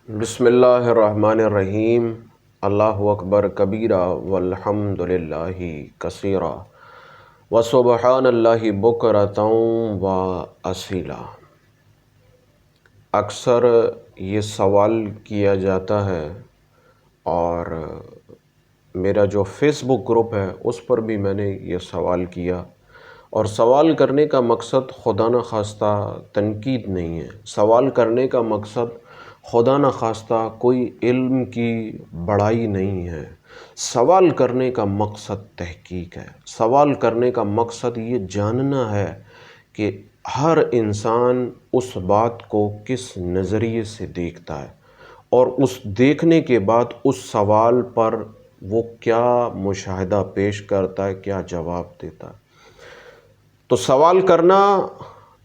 بسم اللہ الرحمن الرحیم۔ اللہ اکبر کبیرہ والحمد للہ کثیرہ وسبحان اللہ بکرۃ واصیلا۔ اکثر یہ سوال کیا جاتا ہے اور میرا جو فیس بک گروپ ہے اس پر بھی میں نے یہ سوال کیا، اور سوال کرنے کا مقصد خدا نخواستہ تنقید نہیں ہے، سوال کرنے کا مقصد خدا نخواستہ کوئی علم کی بڑائی نہیں ہے، سوال کرنے کا مقصد تحقیق ہے۔ سوال کرنے کا مقصد یہ جاننا ہے کہ ہر انسان اس بات کو کس نظریے سے دیکھتا ہے، اور اس دیکھنے کے بعد اس سوال پر وہ کیا مشاہدہ پیش کرتا ہے، کیا جواب دیتا ہے۔ تو سوال کرنا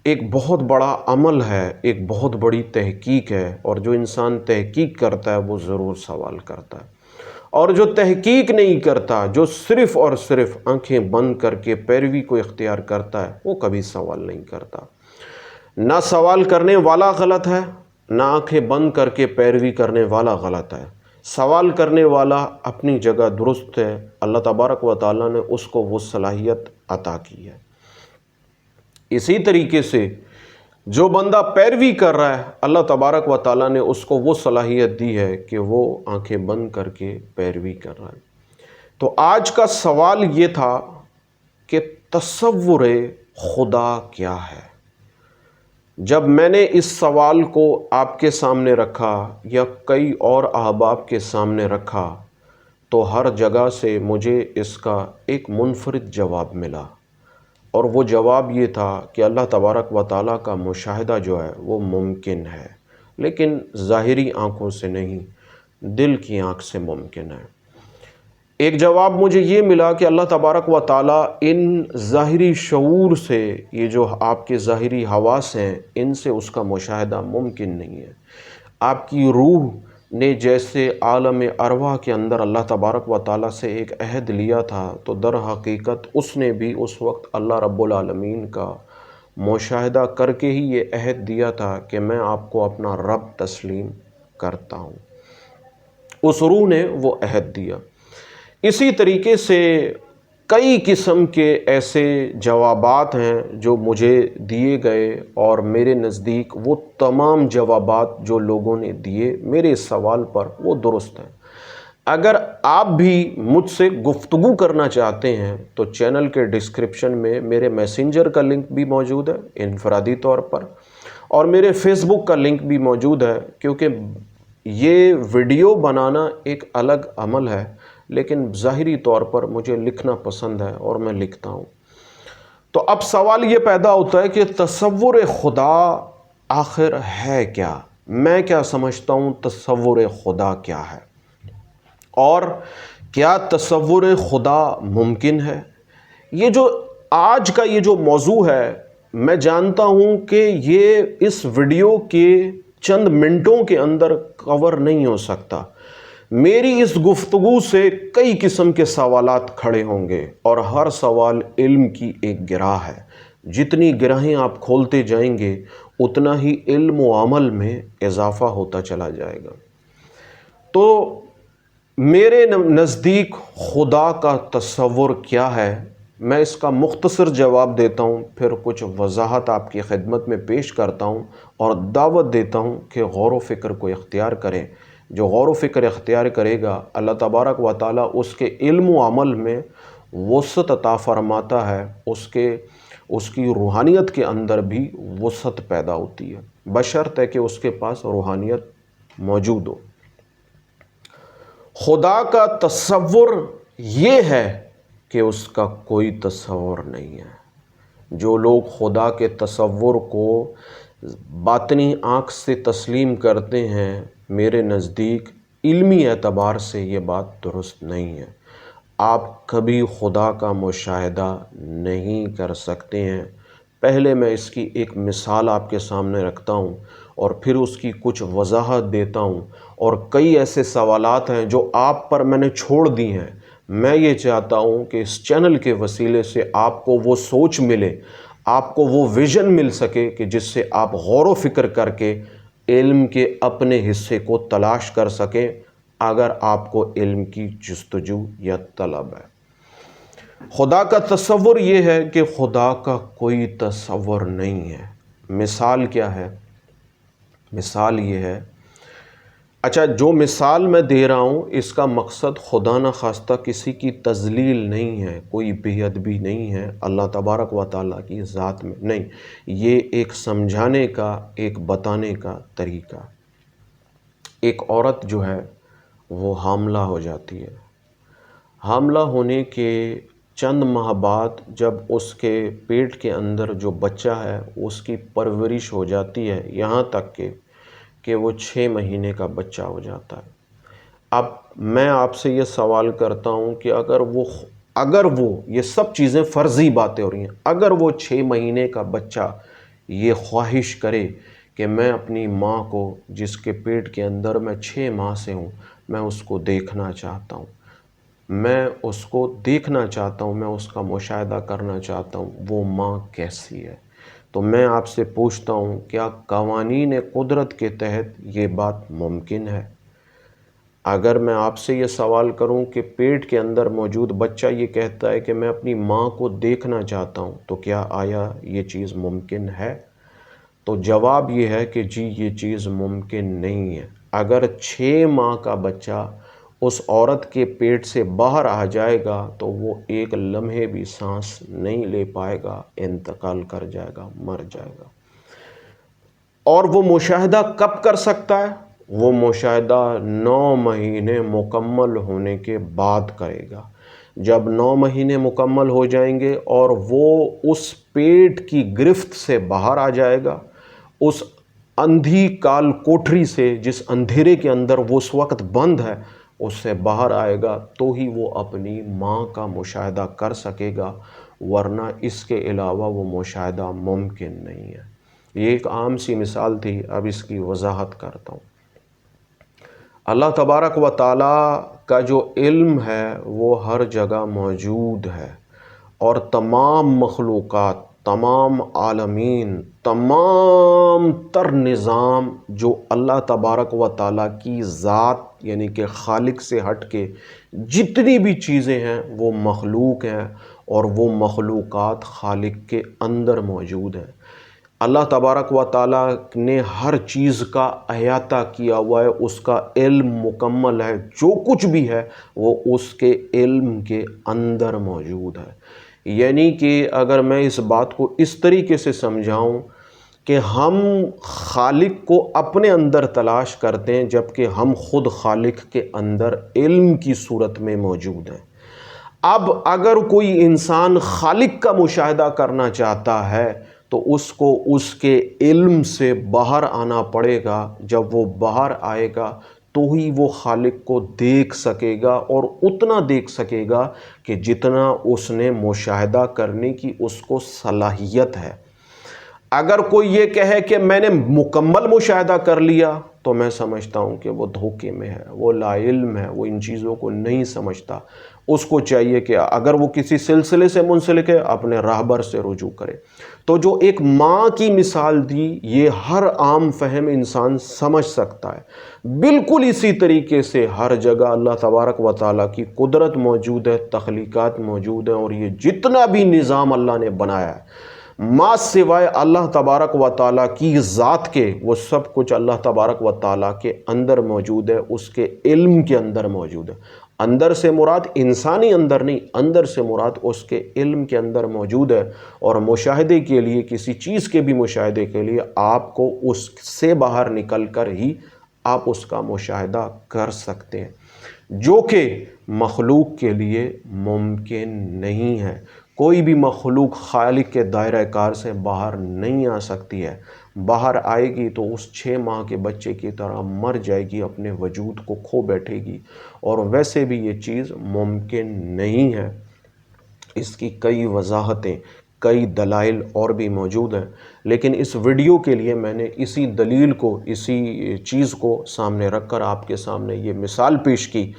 ایک بہت بڑا عمل ہے، ایک بہت بڑی تحقیق ہے، اور جو انسان تحقیق کرتا ہے وہ ضرور سوال کرتا ہے، اور جو تحقیق نہیں کرتا، جو صرف اور صرف آنکھیں بند کر کے پیروی کو اختیار کرتا ہے، وہ کبھی سوال نہیں کرتا۔ نہ سوال کرنے والا غلط ہے، نہ آنکھیں بند کر کے پیروی کرنے والا غلط ہے۔ سوال کرنے والا اپنی جگہ درست ہے، اللہ تبارک و تعالیٰ نے اس کو وہ صلاحیت عطا کی ہے۔ اسی طریقے سے جو بندہ پیروی کر رہا ہے، اللہ تبارک و تعالیٰ نے اس کو وہ صلاحیت دی ہے کہ وہ آنکھیں بند کر کے پیروی کر رہا ہے۔ تو آج کا سوال یہ تھا کہ تصور خدا کیا ہے؟ جب میں نے اس سوال کو آپ کے سامنے رکھا یا کئی اور احباب کے سامنے رکھا تو ہر جگہ سے مجھے اس کا ایک منفرد جواب ملا، اور وہ جواب یہ تھا کہ اللہ تبارک و تعالیٰ کا مشاہدہ جو ہے وہ ممکن ہے، لیکن ظاہری آنکھوں سے نہیں، دل کی آنکھ سے ممکن ہے۔ ایک جواب مجھے یہ ملا کہ اللہ تبارک و تعالیٰ ان ظاہری شعور سے، یہ جو آپ کے ظاہری حواس ہیں، ان سے اس کا مشاہدہ ممکن نہیں ہے۔ آپ کی روح نے جیسے عالم ارواح کے اندر اللہ تبارک و تعالیٰ سے ایک عہد لیا تھا، تو در حقیقت اس نے بھی اس وقت اللہ رب العالمین کا مشاہدہ کر کے ہی یہ عہد دیا تھا کہ میں آپ کو اپنا رب تسلیم کرتا ہوں۔ اس روح نے وہ عہد دیا۔ اسی طریقے سے کئی قسم کے ایسے جوابات ہیں جو مجھے دیے گئے، اور میرے نزدیک وہ تمام جوابات جو لوگوں نے دیے میرے سوال پر وہ درست ہیں۔ اگر آپ بھی مجھ سے گفتگو کرنا چاہتے ہیں تو چینل کے ڈسکرپشن میں میرے میسنجر کا لنک بھی موجود ہے انفرادی طور پر، اور میرے فیس بک کا لنک بھی موجود ہے، کیونکہ یہ ویڈیو بنانا ایک الگ عمل ہے، لیکن ظاہری طور پر مجھے لکھنا پسند ہے اور میں لکھتا ہوں۔ تو اب سوال یہ پیدا ہوتا ہے کہ تصور خدا آخر ہے کیا؟ میں کیا سمجھتا ہوں تصور خدا کیا ہے؟ اور کیا تصور خدا ممکن ہے؟ یہ جو آج کا یہ جو موضوع ہے، میں جانتا ہوں کہ یہ اس ویڈیو کے چند منٹوں کے اندر کور نہیں ہو سکتا۔ میری اس گفتگو سے کئی قسم کے سوالات کھڑے ہوں گے، اور ہر سوال علم کی ایک گرہ ہے۔ جتنی گرہیں آپ کھولتے جائیں گے اتنا ہی علم و عمل میں اضافہ ہوتا چلا جائے گا۔ تو میرے نزدیک خدا کا تصور کیا ہے، میں اس کا مختصر جواب دیتا ہوں، پھر کچھ وضاحت آپ کی خدمت میں پیش کرتا ہوں، اور دعوت دیتا ہوں کہ غور و فکر کو اختیار کریں۔ جو غور و فکر اختیار کرے گا، اللہ تبارک و تعالیٰ اس کے علم و عمل میں وسعت عطا فرماتا ہے، اس کی روحانیت کے اندر بھی وسعت پیدا ہوتی ہے، بشرط کہ اس کے پاس روحانیت موجود ہو۔ خدا کا تصور یہ ہے کہ اس کا کوئی تصور نہیں ہے۔ جو لوگ خدا کے تصور کو باطنی آنکھ سے تسلیم کرتے ہیں، میرے نزدیک علمی اعتبار سے یہ بات درست نہیں ہے۔ آپ کبھی خدا کا مشاہدہ نہیں کر سکتے ہیں۔ پہلے میں اس کی ایک مثال آپ کے سامنے رکھتا ہوں، اور پھر اس کی کچھ وضاحت دیتا ہوں، اور کئی ایسے سوالات ہیں جو آپ پر میں نے چھوڑ دی ہیں۔ میں یہ چاہتا ہوں کہ اس چینل کے وسیلے سے آپ کو وہ سوچ ملے، آپ کو وہ ویژن مل سکے کہ جس سے آپ غور و فکر کر کے علم کے اپنے حصے کو تلاش کر سکیں اگر آپ کو علم کی جستجو یا طلب ہے۔ خدا کا تصور یہ ہے کہ خدا کا کوئی تصور نہیں ہے۔ مثال کیا ہے؟ مثال یہ ہے، اچھا جو مثال میں دے رہا ہوں اس کا مقصد خدا نخواستہ کسی کی تذلیل نہیں ہے، کوئی بے ادبی نہیں ہے اللہ تبارک و تعالیٰ کی ذات میں، نہیں، یہ ایک سمجھانے کا، ایک بتانے کا طریقہ۔ ایک عورت جو ہے وہ حاملہ ہو جاتی ہے، حاملہ ہونے کے چند ماہ بعد جب اس کے پیٹ کے اندر جو بچہ ہے اس کی پرورش ہو جاتی ہے، یہاں تک کہ وہ 6 مہینے کا بچہ ہو جاتا ہے۔ اب میں آپ سے یہ سوال کرتا ہوں کہ اگر وہ یہ سب چیزیں فرضی باتیں ہو رہی ہیں، اگر وہ 6 مہینے کا بچہ یہ خواہش کرے کہ میں اپنی ماں کو جس کے پیٹ کے اندر میں 6 ماہ سے ہوں، میں اس کو دیکھنا چاہتا ہوں، میں اس کو دیکھنا چاہتا ہوں، میں اس کا مشاہدہ کرنا چاہتا ہوں، وہ ماں کیسی ہے، تو میں آپ سے پوچھتا ہوں کیا قوانین قدرت کے تحت یہ بات ممکن ہے؟ اگر میں آپ سے یہ سوال کروں کہ پیٹ کے اندر موجود بچہ یہ کہتا ہے کہ میں اپنی ماں کو دیکھنا چاہتا ہوں، تو کیا آیا یہ چیز ممکن ہے؟ تو جواب یہ ہے کہ جی یہ چیز ممکن نہیں ہے۔ اگر 6 ماہ کا بچہ اس عورت کے پیٹ سے باہر آ جائے گا تو وہ ایک لمحے بھی سانس نہیں لے پائے گا، انتقال کر جائے گا، مر جائے گا۔ اور وہ مشاہدہ کب کر سکتا ہے؟ وہ مشاہدہ 9 مہینے مکمل ہونے کے بعد کرے گا۔ جب 9 مہینے مکمل ہو جائیں گے اور وہ اس پیٹ کی گرفت سے باہر آ جائے گا، اس اندھی کال کوٹری سے جس اندھیرے کے اندر وہ اس وقت بند ہے اس سے باہر آئے گا تو ہی وہ اپنی ماں کا مشاہدہ کر سکے گا، ورنہ اس کے علاوہ وہ مشاہدہ ممکن نہیں ہے۔ یہ ایک عام سی مثال تھی، اب اس کی وضاحت کرتا ہوں۔ اللہ تبارک و تعالیٰ کا جو علم ہے وہ ہر جگہ موجود ہے، اور تمام مخلوقات، تمام عالمین، تمام تر نظام جو اللہ تبارک و تعالیٰ کی ذات یعنی کہ خالق سے ہٹ کے جتنی بھی چیزیں ہیں وہ مخلوق ہیں، اور وہ مخلوقات خالق کے اندر موجود ہیں۔ اللہ تبارک و تعالیٰ نے ہر چیز کا احاطہ کیا ہوا ہے، اس کا علم مکمل ہے، جو کچھ بھی ہے وہ اس کے علم کے اندر موجود ہے۔ یعنی کہ اگر میں اس بات کو اس طریقے سے سمجھاؤں کہ ہم خالق کو اپنے اندر تلاش کرتے ہیں جبکہ ہم خود خالق کے اندر علم کی صورت میں موجود ہیں۔ اب اگر کوئی انسان خالق کا مشاہدہ کرنا چاہتا ہے تو اس کو اس کے علم سے باہر آنا پڑے گا، جب وہ باہر آئے گا تو ہی وہ خالق کو دیکھ سکے گا، اور اتنا دیکھ سکے گا کہ جتنا اس نے مشاہدہ کرنے کی اس کو صلاحیت ہے۔ اگر کوئی یہ کہے کہ میں نے مکمل مشاہدہ کر لیا تو میں سمجھتا ہوں کہ وہ دھوکے میں ہے، وہ لا علم ہے، وہ ان چیزوں کو نہیں سمجھتا۔ اس کو چاہیے کہ اگر وہ کسی سلسلے سے منسلک ہے اپنے راہبر سے رجوع کرے۔ تو جو ایک ماں کی مثال دی یہ ہر عام فہم انسان سمجھ سکتا ہے۔ بالکل اسی طریقے سے ہر جگہ اللہ تبارک و تعالیٰ کی قدرت موجود ہے، تخلیقات موجود ہیں، اور یہ جتنا بھی نظام اللہ نے بنایا ہے ماں سوائے اللہ تبارک و تعالیٰ کی ذات کے، وہ سب کچھ اللہ تبارک و تعالیٰ کے اندر موجود ہے، اس کے علم کے اندر موجود ہے۔ اندر سے مراد انسانی اندر نہیں، اندر سے مراد اس کے علم کے اندر موجود ہے، اور مشاہدے کے لیے، کسی چیز کے بھی مشاہدے کے لیے آپ کو اس سے باہر نکل کر ہی آپ اس کا مشاہدہ کر سکتے ہیں، جو کہ مخلوق کے لیے ممکن نہیں ہے۔ کوئی بھی مخلوق خالق کے دائرہ کار سے باہر نہیں آ سکتی ہے، باہر آئے گی تو اس 6 ماہ کے بچے کی طرح مر جائے گی، اپنے وجود کو کھو بیٹھے گی، اور ویسے بھی یہ چیز ممکن نہیں ہے۔ اس کی کئی وضاحتیں، کئی دلائل اور بھی موجود ہیں، لیکن اس ویڈیو کے لیے میں نے اسی دلیل کو، اسی چیز کو سامنے رکھ کر آپ کے سامنے یہ مثال پیش کی۔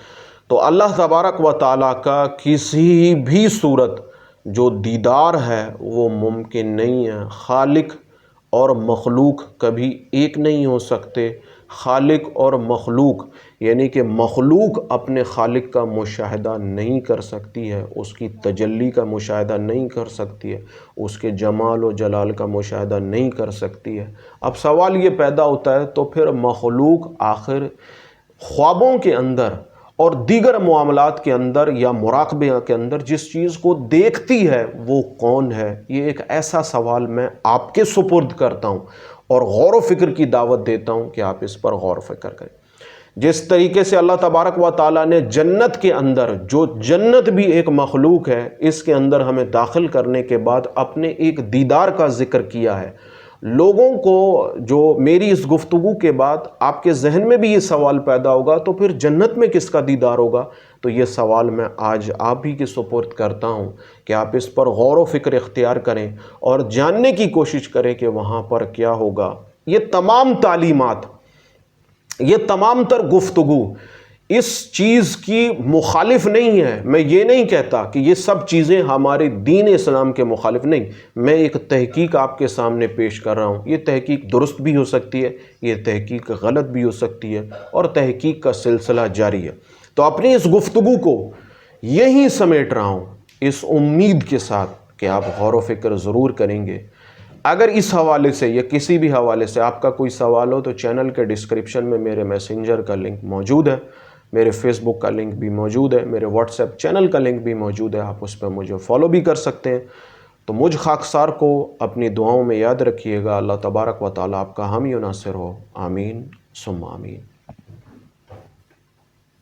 تو اللہ تبارک و تعالیٰ کا کسی بھی صورت جو دیدار ہے وہ ممکن نہیں ہے۔ خالق اور مخلوق کبھی ایک نہیں ہو سکتے۔ خالق اور مخلوق یعنی کہ مخلوق اپنے خالق کا مشاہدہ نہیں کر سکتی ہے، اس کی تجلی کا مشاہدہ نہیں کر سکتی ہے، اس کے جمال و جلال کا مشاہدہ نہیں کر سکتی ہے۔ اب سوال یہ پیدا ہوتا ہے تو پھر مخلوق آخر خوابوں کے اندر اور دیگر معاملات کے اندر یا مراقبے کے اندر جس چیز کو دیکھتی ہے وہ کون ہے؟ یہ ایک ایسا سوال میں آپ کے سپرد کرتا ہوں اور غور و فکر کی دعوت دیتا ہوں کہ آپ اس پر غور و فکر کریں۔ جس طریقے سے اللہ تبارک و تعالیٰ نے جنت کے اندر، جو جنت بھی ایک مخلوق ہے، اس کے اندر ہمیں داخل کرنے کے بعد اپنے ایک دیدار کا ذکر کیا ہے۔ لوگوں کو جو میری اس گفتگو کے بعد آپ کے ذہن میں بھی یہ سوال پیدا ہوگا تو پھر جنت میں کس کا دیدار ہوگا؟ تو یہ سوال میں آج آپ ہی کے سپرد کرتا ہوں کہ آپ اس پر غور و فکر اختیار کریں اور جاننے کی کوشش کریں کہ وہاں پر کیا ہوگا۔ یہ تمام تعلیمات، یہ تمام تر گفتگو اس چیز کی مخالف نہیں ہے۔ میں یہ نہیں کہتا کہ یہ سب چیزیں ہمارے دین اسلام کے مخالف نہیں، میں ایک تحقیق آپ کے سامنے پیش کر رہا ہوں۔ یہ تحقیق درست بھی ہو سکتی ہے، یہ تحقیق غلط بھی ہو سکتی ہے، اور تحقیق کا سلسلہ جاری ہے۔ تو اپنی اس گفتگو کو یہیں سمیٹ رہا ہوں، اس امید کے ساتھ کہ آپ غور و فکر ضرور کریں گے۔ اگر اس حوالے سے یا کسی بھی حوالے سے آپ کا کوئی سوال ہو تو چینل کے ڈسکرپشن میں میرے میسنجر کا لنک موجود ہے، میرے فیس بک کا لنک بھی موجود ہے، میرے واٹس ایپ چینل کا لنک بھی موجود ہے، آپ اس پہ مجھے فالو بھی کر سکتے ہیں۔ تو مجھ خاکسار کو اپنی دعاؤں میں یاد رکھیے گا۔ اللہ تبارک و تعالیٰ آپ کا حامی و ناصر ہو، آمین ثم آمین۔